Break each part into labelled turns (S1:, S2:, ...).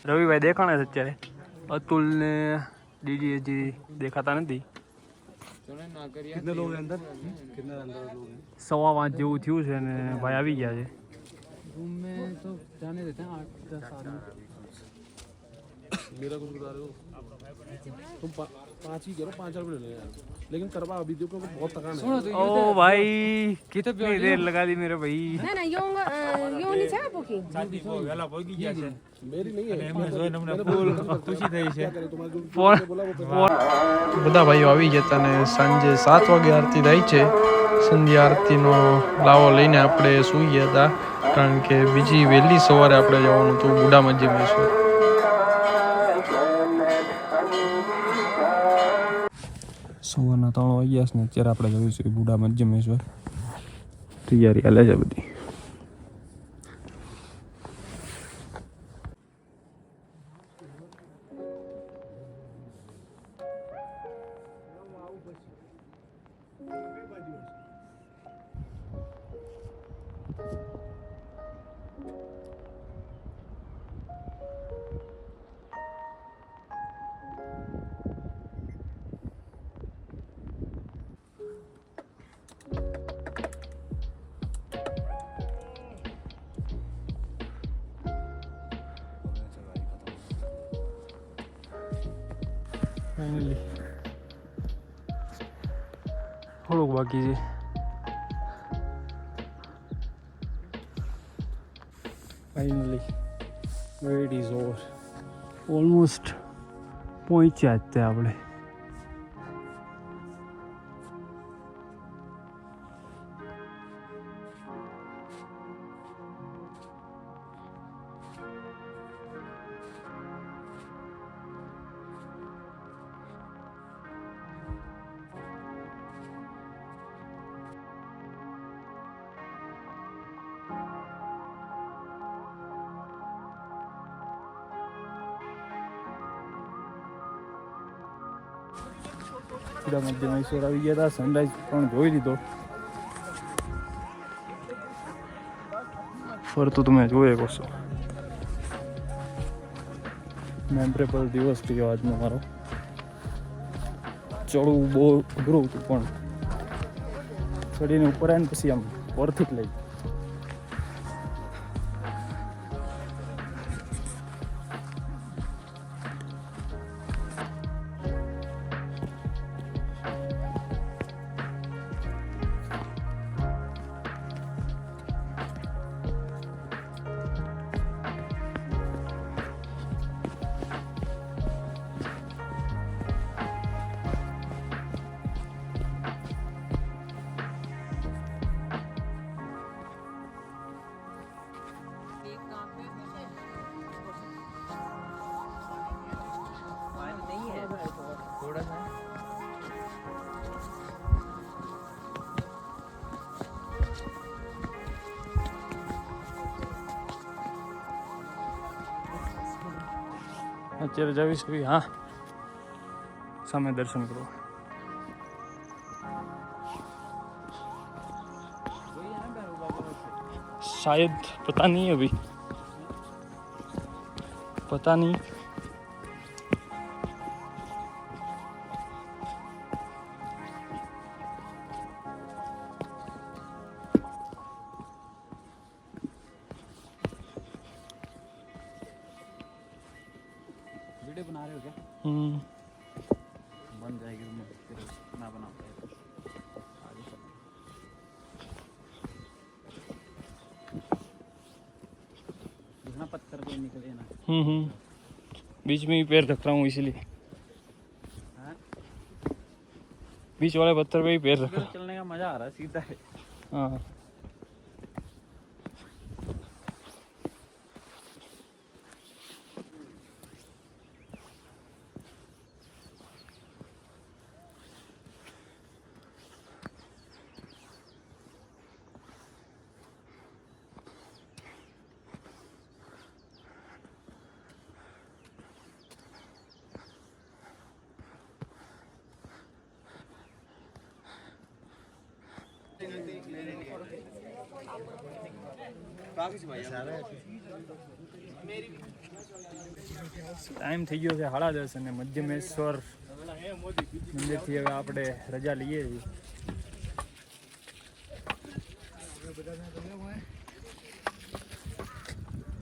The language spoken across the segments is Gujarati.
S1: રવિભાઈ દેખાણે છે અત્યારે. અતુલ ને ડીડી હજી દેખાતા નથી.
S2: कितने लोग हैं अंदर? कितने अंदर लोग हैं?
S1: 5:15 જેવું થયું છે ને ભાઈ આવી ગયા છે.
S2: रूम में तो जाने देते हैं 8-10 आदमी. मेरा कुछ बता रहे हो तुम 5 ही करो, 5 रुपये ले यार, लेकिन करवा अभी देखो बहुत थकान है.
S1: ओ भाई कितनी देर लगा दी मेरे भाई.
S3: ના ના યોંગ યોની છે બુકિંગ
S2: मेरी नहीं है.
S4: બધા ભાઈઓ આવી ગયા હતા ને સાંજે 7 વાગે આરતી થાય છે. સંધ્યા આરતીનો લાવો લઈને આપણે સૂઈ ગયા હતા, કારણ કે બીજી વહેલી સવારે આપણે જવાનું હતું બુડા મજ્જિમેશ્વર. સવારના 3 વાગ્યા છે ને અત્યારે આપણે જઈશું બુડા મજ્જિમેશ્વર. તૈયારી હાલે છે બધી. ફાઇનલી થોડુંક બાકી છે. Finally wait is over. Almost પહોંચ્યા જ તે આપણે. બુડા મજ્જિમેશ્વર આવી ગયા હતા. સનરાઈઝ પણ જોઈ લીધો. ફરતું તમે જોઈ શકો છો. મેમોરેબલ દિવસ થયો આજનો મારો. ચડવું બહુ અઘરું હતું પણ ચડીને ઉપર આવીને પછી આમ વર્થ ઇટ લઈ. અત્યારે જઈશું. હા, સામે દર્શન કરો. शायद पता नहीं अभी, पता नहीं.
S2: वीडियो बना रहे हो क्या? बन जाएगी फिर ना बना पाए आगे चल. इतना पत्थर कोई निकले ना.
S1: बीच में ही पैर रख रहा हूँ इसलिए. बीच वाले पत्थर पे ही पैर रख रहा हूँ.
S2: चलने का मजा आ रहा है, सीधा है.
S1: हाँ, ટાઈમ થઈ ગયો છે 10:30 અને મધ્યમેશ્વર મંદિરથી હવે આપણે રજા લઈએ છીએ.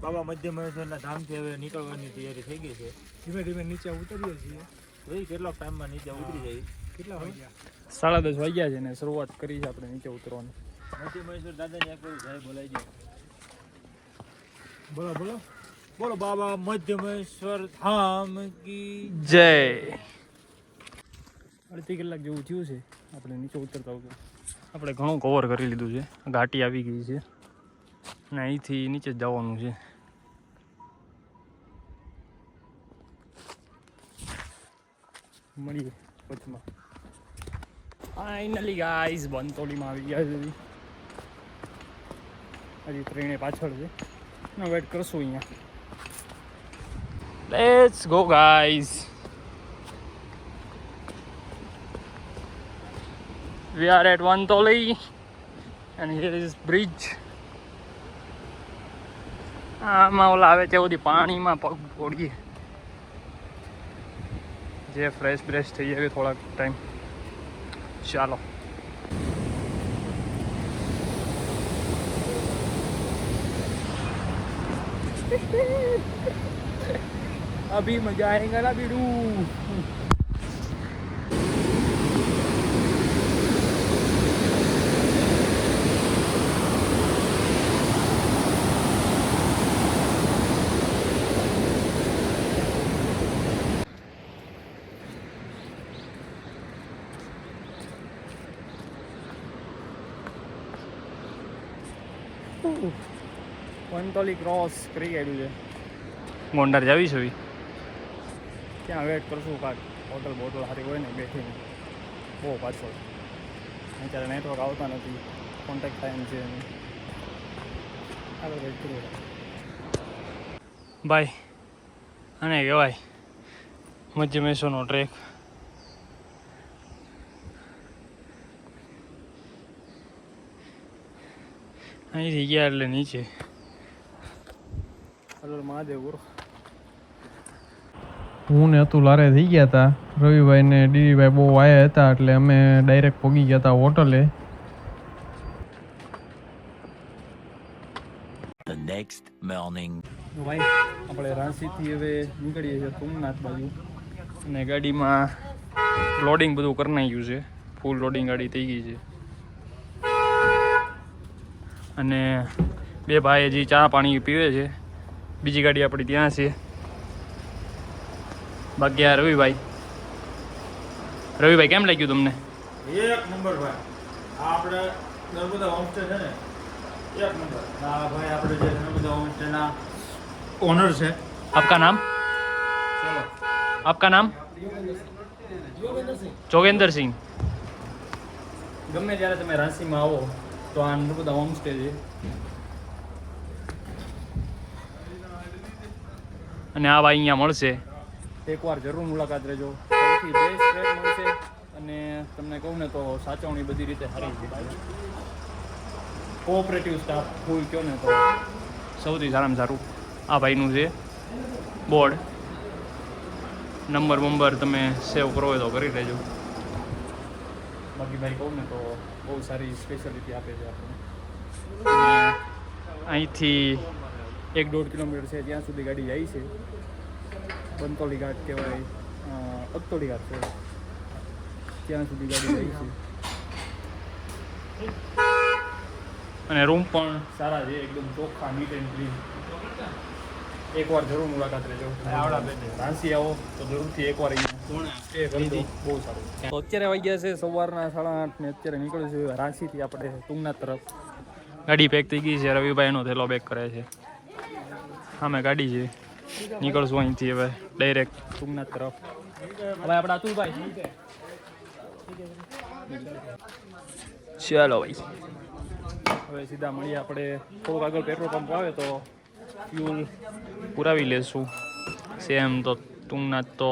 S5: બાબા મધ્યમેશ્વરના ધામથી હવે નીકળવાની તૈયારી થઈ ગઈ છે.
S2: ધીમે ધીમે નીચે ઉતરીએ છીએ.
S5: ભાઈ કેટલોક ટાઈમમાં નીચે ઉતરી જાય.
S2: કેટલા વાગ્યા?
S1: 10:30 વાગ્યા છે ને શરૂઆત કરી છે આપણે નીચે ઉતરવાની.
S5: મધ્યમેશ્વર દાદાને એક વાર જય બોલાવી દે.
S2: બોલો બોલો.
S5: બોલો બાબા મધ્યમેશ્વર ધામ કી
S1: જય. અડધી કલાક જેવું થયું છે આપણે નીચે ઉતરતા ઉતરતા. આપણે ઘણું કવર કરી લીધું છે. ઘાટી આવી ગઈ છે અને અહીંથી નીચે જ જવાનું છે. મળીએ વચમાં. ફાઇનલી ગાઈઝ વંતોલીમાં આવી ગયા છે. હજી ટ્રેને પાછળ છે અને વેટ કરશું અહીંયા. Let's go guys. We are at Vantoli and here is bridge. આમાં ઓલા આવે છે બધી પાણીમાં પગ ફોડીએ જે ફ્રેશ બ્રેશ થઈ જાય થોડાક ટાઈમ. ચાલો अभी मजा आएगा ना बीडू. વંતોલી ક્રોસ કરી કાઢ્યું છે. ગોંડાર જાવી છે ત્યાં વેટ કરશું કાંક હોટલ બોટલ સારી હોય ને બેઠીને. બહુ પાછળ અત્યારે નેટવર્ક આવતા નથી. કોન્ટેક્ટ ટાઈમ છે આગળ વેટ કરીએ ભાઈ. અને કહેવાય મધ્યમેશ્વરનો ટ્રેક. અહીંથી ગયા એટલે નીચે. હલો મહાદેવ ગુરુ.
S4: હું ને અતુલ લારે થઈ ગયા હતા. રવિભાઈ ને ડીડીભાઈ બહુ આયા હતા એટલે અમે ડાયરેક્ટ પહોંચી ગયા હતા હોટલે.
S6: The next morning.
S1: ભાઈ આપણે રાંચીથી હવે નીકળીએ છીએ તુંગનાથ બાજુ અને ગાડીમાં લોડિંગ બધું કરી નાખ્યું છે. ફૂલ લોડિંગ ગાડી થઈ ગઈ છે અને બે ભાઈ હજી ચા પાણી પીવે છે. બીજી ગાડી આપણી ત્યાં છે. બાકી આ રવિભાઈ કેમ લાગ્યું તમને?
S5: એક નંબર ભાઈ. આ આપણે નર્મદા હોમસ્ટે છે ને એક નંબર. આ ભાઈ આપણે જે નર્મદા હોમસ્ટેના ઓનર છે.
S1: આપકા નામ?
S5: ચલો
S1: આપકા નામ? જોગેન્દર સિંહ. ગમે ત્યારે તમે રાંચીમાં આવો તો આ નર્મદા હોમસ્ટે છે અને આ ભાઈ અહીંયા મળશે. એકવાર જરૂર મુલાકાત લેજો. સૌથી બેસ્ટ રેટ મળશે અને તમને કહું ને તો સાચવણી બધી રીતે સારી છે. કોઓપરેટિવ સ્ટાફ ફૂલ કહો ને તો સૌથી સારામાં સારું આ ભાઈનું છે બોર્ડ. નંબર તમે સેવ કરો હોય તો કરી લેજો. બાકી ભાઈ કહું ને તો બહુ સારી સ્પેશિયાલિટી આપે છે આપણને. અહીંથી 1-1.5 કિલોમીટર છે ત્યાં સુધી ગાડી જાય છે. વંતોલી ઘાટ કહેવાય, અગતોલી ઘાટ છે ત્યાં સુધી ગાડી જાય છે. અને રૂમ પણ સારા છે એકદમ ચોખ્ખા, નીટ એન્ડ ક્લીન. એકવાર જરૂર મુલાકાત લેજો. રાંચી આવો તો જરૂરથી એકવાર કરી દો. બહુ સારું. તો અત્યારે વાગ્યા છે સવારના 8:30 ને અત્યારે નીકળ્યું છે રાંચીથી આપણે તુંગનાથ તરફ. ગાડી પેક થઈ ગઈ છે. રવિભાઈનો થેલો પેક કરે છે. સામે ગાડી છે. નીકળશું અહીંથી હવે ડાયરેક્ટ તુંગનાથ તરફ. હવે આપણે અતુલભાઈ ચાલો ભાઈ હવે સીધા મળીએ. આપણે થોડુંક આગળ પેટ્રોલ પંપ આવે તો ફ્યુલ પુરાવી લેશું. સેમ તો તુંગનાથ તો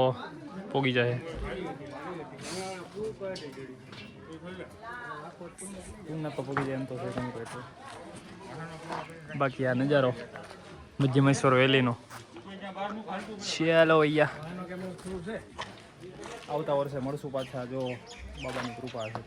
S1: પોગી જાય. પૂર્ણ તો પૂરી જાય એમ તો છે કંઈ બાકી આ નજારો મધ્ય મહેશ્વર વેલીનો ચાલો અહીંયા આવતા વર્ષે મળશું પાછા જો બાબાની કૃપા છે